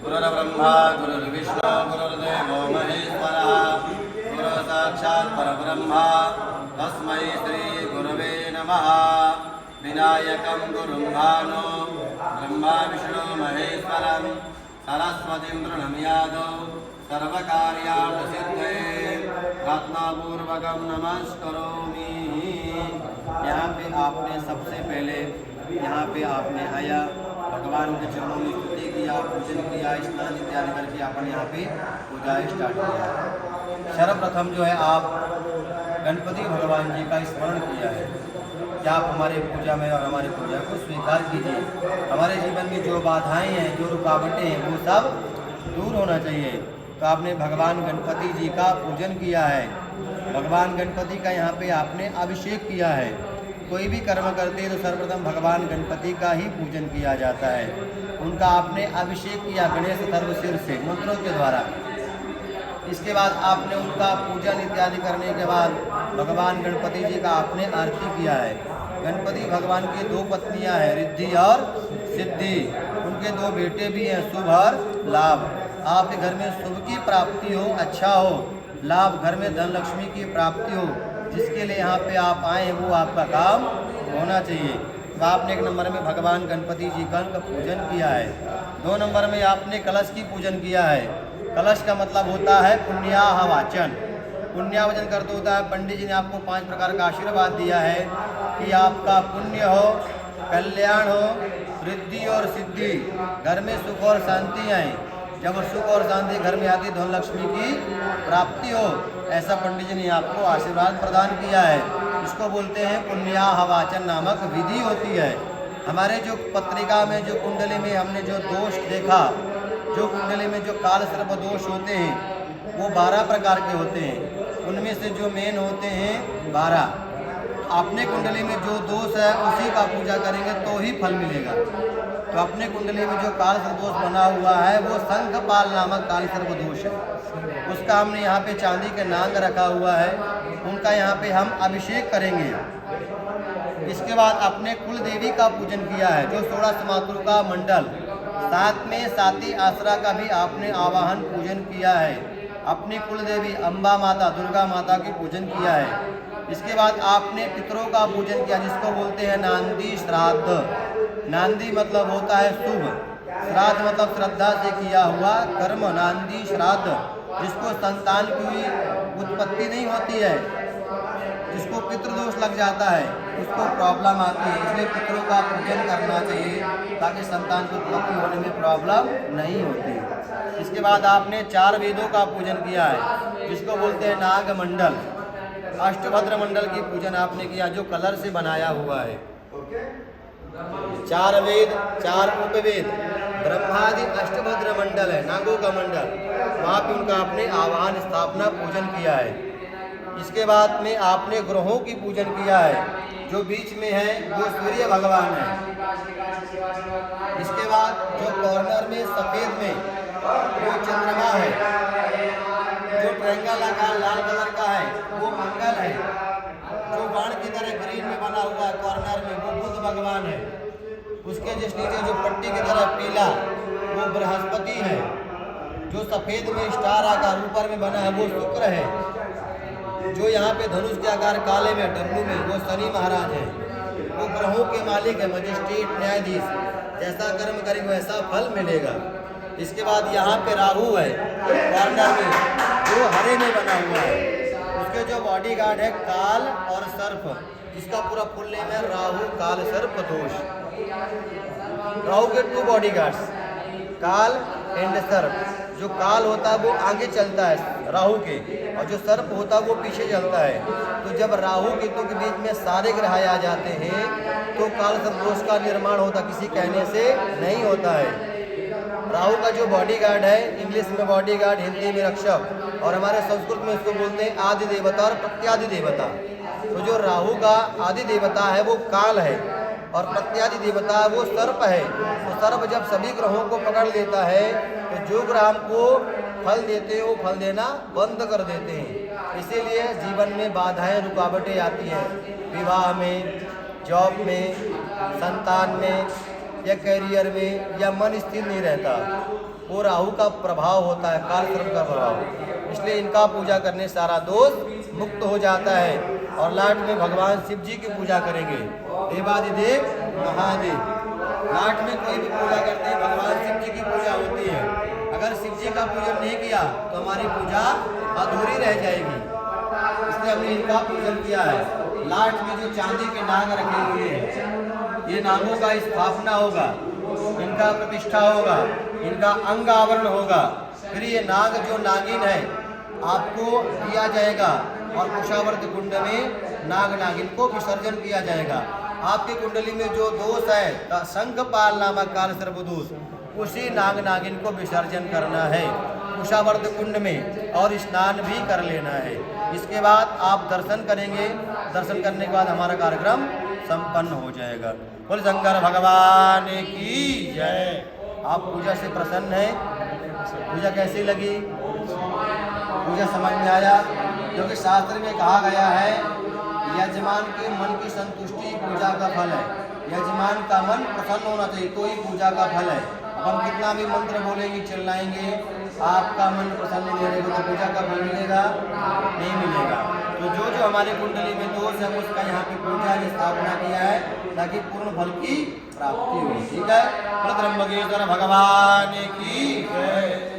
गुरुर्ब्रह्मा गुरुर्विष्णु गुरुर्देवो महेश्वरः गुरुः साक्षात् परब्रह्म तस्मै श्री गुरवे नमः। विनायकं गुरुं भानु ब्रह्मा विष्णु महेश्वरं सरस्वतीं प्रणम्यादौ सर्वकार्यार्थसिद्धये रत्नपूर्वकं नमस्करोमि। यहाँ पे आपने सबसे पहले आपने आया भगवान के चरणों में स्तुति किया, पूजन किया, स्नान इत्यादि करके आपने यहाँ पे पूजा स्टार्ट किया। सर्वप्रथम जो है आप गणपति भगवान जी का स्मरण किया है कि आप हमारे पूजा में और हमारी पूजा को स्वीकार कीजिए। हमारे जीवन में जो बाधाएं हैं, जो रुकावटें हैं, वो सब दूर होना चाहिए। तो आपने भगवान गणपति जी का पूजन किया है। भगवान गणपति का यहाँ पे आपने अभिषेक किया है। कोई भी कर्म करते हैं तो सर्वप्रथम भगवान गणपति का ही पूजन किया जाता है। उनका आपने अभिषेक किया गणेश सर्वशीर से मंत्रों के द्वारा। इसके बाद आपने उनका पूजन इत्यादि करने के बाद भगवान गणपति जी का आपने आरती किया है। गणपति भगवान की दो पत्नियां हैं, रिद्धि और सिद्धि। उनके दो बेटे भी हैं, शुभ और लाभ। आपके घर में शुभ की प्राप्ति हो, अच्छा हो, लाभ, घर में धन लक्ष्मी की प्राप्ति हो, जिसके लिए यहाँ पे आप आए वो आपका काम होना चाहिए। तो आपने एक नंबर में भगवान गणपति जी का पूजन किया है। 2 नंबर में आपने कलश की पूजन किया है। कलश का मतलब होता है पुण्याहवाचन। पुण्यावचन करते होता है पंडित जी ने आपको 5 प्रकार का आशीर्वाद दिया है कि आपका पुण्य हो, कल्याण हो, रिद्धि और सिद्धि, घर में सुख और शांति आए। जब सुख और शांति घर में आती धन लक्ष्मी की प्राप्ति हो, ऐसा पंडित जी ने आपको आशीर्वाद प्रदान किया है। इसको बोलते हैं पुण्याहवाचन नामक विधि होती है। हमारे जो पत्रिका में, जो कुंडली में हमने जो दोष देखा, जो कुंडली में जो काल सर्प दोष होते हैं वो 12 प्रकार के होते हैं। उनमें से जो मेन होते हैं 12। अपने कुंडली में जो दोष है उसी का पूजा करेंगे तो ही फल मिलेगा। तो अपने कुंडली में जो काल सर्प दोष बना हुआ है वो शंखपाल नामक काल सर्प दोष है। उसका हमने यहाँ पे चांदी के नांग रखा हुआ है, उनका यहाँ पे हम अभिषेक करेंगे। इसके बाद अपने कुल देवी का पूजन किया है, जो 16 मातृ का मंडल, साथ में साती आसरा का भी आपने आवाहन पूजन किया है। अपनी कुल देवी अम्बा माता, दुर्गा माता की पूजन किया है। इसके बाद आपने पितरों का पूजन किया, जिसको बोलते हैं नांदी श्राद्ध। नांदी मतलब होता है शुभ, श्राद्ध मतलब श्रद्धा से किया हुआ कर्म। नांदी श्राद्ध, जिसको संतान की उत्पत्ति नहीं होती है, जिसको पितृदोष लग जाता है, उसको प्रॉब्लम आती है, इसलिए पितरों का पूजन करना चाहिए ताकि संतान की उत्पत्ति होने में प्रॉब्लम नहीं होती। इसके बाद आपने 4 वेदों का पूजन किया है, जिसको बोलते हैं नाग मंडल। अष्टभद्र मंडल की पूजन आपने किया, जो कलर से बनाया हुआ है। 4 वेद, 4 उपवेद, ब्रह्मादि अष्टभद्र मंडल है, नागों का मंडल। वहाँ पे उनका आपने आवाहन स्थापना पूजन किया है। इसके बाद में आपने ग्रहों की पूजन किया है, जो बीच में है वो सूर्य भगवान है। इसके बाद जो कॉर्नर में सफेद में वो चंद्रमा है, जो ट्रायंगल आकार लाल कलर का है वो मंगल है, जो बाण की तरह ग्रीन में बना हुआ है कॉर्नर में वो बुध भगवान है। उसके जिस नीचे जो पट्टी की तरह पीला वो बृहस्पति है, जो सफेद में स्टार आकार ऊपर में बना है वो शुक्र है, जो यहाँ पे धनुष के आकार काले में डब्लू में वो शनि महाराज है। वो ग्रहों के मालिक है, मजिस्ट्रेट, न्यायाधीश। जैसा कर्म करेंगे वैसा फल मिलेगा। इसके बाद यहाँ पे राहु है कॉर्नर में, जो हरे में बना हुआ है। उसके जो बॉडी गार्ड है काल और सर्प, जिसका पूरा फुल नेम है राहु काल सर्प दोष। राहु के 2 बॉडी गार्ड्स, काल एंड सर्प। जो काल होता है वो आगे चलता है राहु के, और जो सर्प होता है वो पीछे चलता है। तो जब राहु केतु के बीच में सारे ग्रह आ जाते हैं तो काल सर्प दोष का निर्माण होता, किसी कहने से नहीं होता है। राहु का जो बॉडी गार्ड है, इंग्लिश में बॉडी गार्ड, हिंदी में रक्षक, और हमारे संस्कृत में इसको बोलते हैं आदि देवता और प्रत्यादि देवता। तो जो राहु का आदि देवता है वो काल है, और प्रत्यादि देवता है वो सर्प है। तो सर्प जब सभी ग्रहों को पकड़ लेता है तो जो ग्रह को फल देते हैं वो फल देना बंद कर देते हैं। इसीलिए जीवन में बाधाएं, रुकावटें आती हैं, विवाह में, जॉब में, संतान में, या करियर में, या मन स्थिर नहीं रहता। वो राहु का प्रभाव होता है, काल सर्प का प्रभाव। इसलिए इनका पूजा करने सारा दोष मुक्त हो जाता है। और लास्ट में भगवान शिव जी की पूजा करेंगे, देवादिदेव महादेव। लास्ट में कोई भी पूजा करते हैं भगवान शिव जी की पूजा होती है। अगर शिव जी का पूजन नहीं किया तो हमारी पूजा अधूरी रह जाएगी, इसलिए हमने इनका पूजन किया है। लास्ट में जो चांदी के नाग रखे हुए हैं, ये नागों का स्थापना होगा, इनका प्रतिष्ठा होगा, इनका अंग आवरण होगा। फिर ये नाग जो नागिन है आपको दिया जाएगा और कुशावर्त कुंड में नाग नागिन को विसर्जन किया जाएगा। आपकी कुंडली में जो दोष है शंखपाल नामक काल सर्प दोष, उसी नाग नागिन को विसर्जन करना है कुशावर्त कुंड में और स्नान भी कर लेना है। इसके बाद आप दर्शन करेंगे, दर्शन करने के बाद हमारा कार्यक्रम संपन्न हो जाएगा। बोल शंकर भगवान की जय। आप पूजा से प्रसन्न हैं? पूजा कैसी लगी? पूजा समझ में आया? क्योंकि शास्त्र में कहा गया है यजमान के मन की संतुष्टि पूजा का फल है। यजमान का मन प्रसन्न होना चाहिए, तो ही पूजा का फल है। अब हम कितना भी मंत्र बोलेंगे, चिल्लाएंगे, आपका मन प्रसन्न नहीं रहेगा तो पूजा का फल मिलेगा? नहीं मिलेगा। तो जो जो हमारे कुंडली में दोष है उसका यहाँ पे पूजा ने स्थापना किया है ताकि पूर्ण फल की प्राप्ति हो। ठीक है, ब्रह्मकेश्वर भगवान की जय।